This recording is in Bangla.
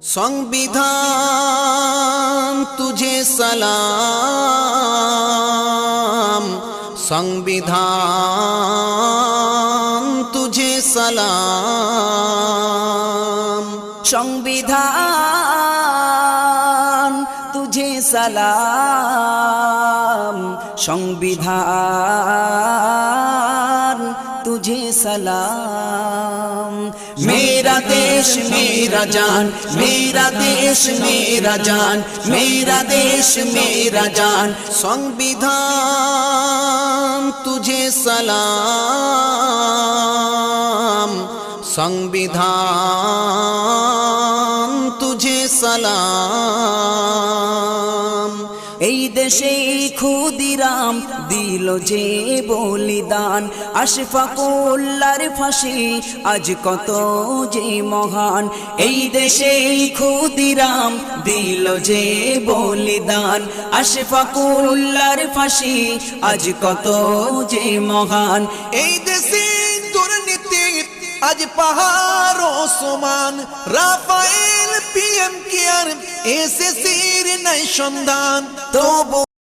संविधान तुझे सलाम, संविधान तुझे सलाम, संविधान तुझे सलाम, संविधान तुझे सलाम। मेरा देश मेरा जान, मेरा देश मेरा जान, मेरा देश मेरा जान, संविधान तुझे सलाम, संविधान तुझे सलाम। এই দেশে ক্ষুদিরাম দিল যে বলিদান, আশফাকুল্লাহর ফাঁসি আজ কত যে মহান। এই দেশে ক্ষুদিরাম দিল যে বলিদান, আশফাকুল্লাহর ফাঁসি আজ কত যে মহান। এই দেশে দুর্নীতি আজ পাহাড় সমান, রাফায়েল PM কেয়ার SSCর নাই সন্ধান, তবু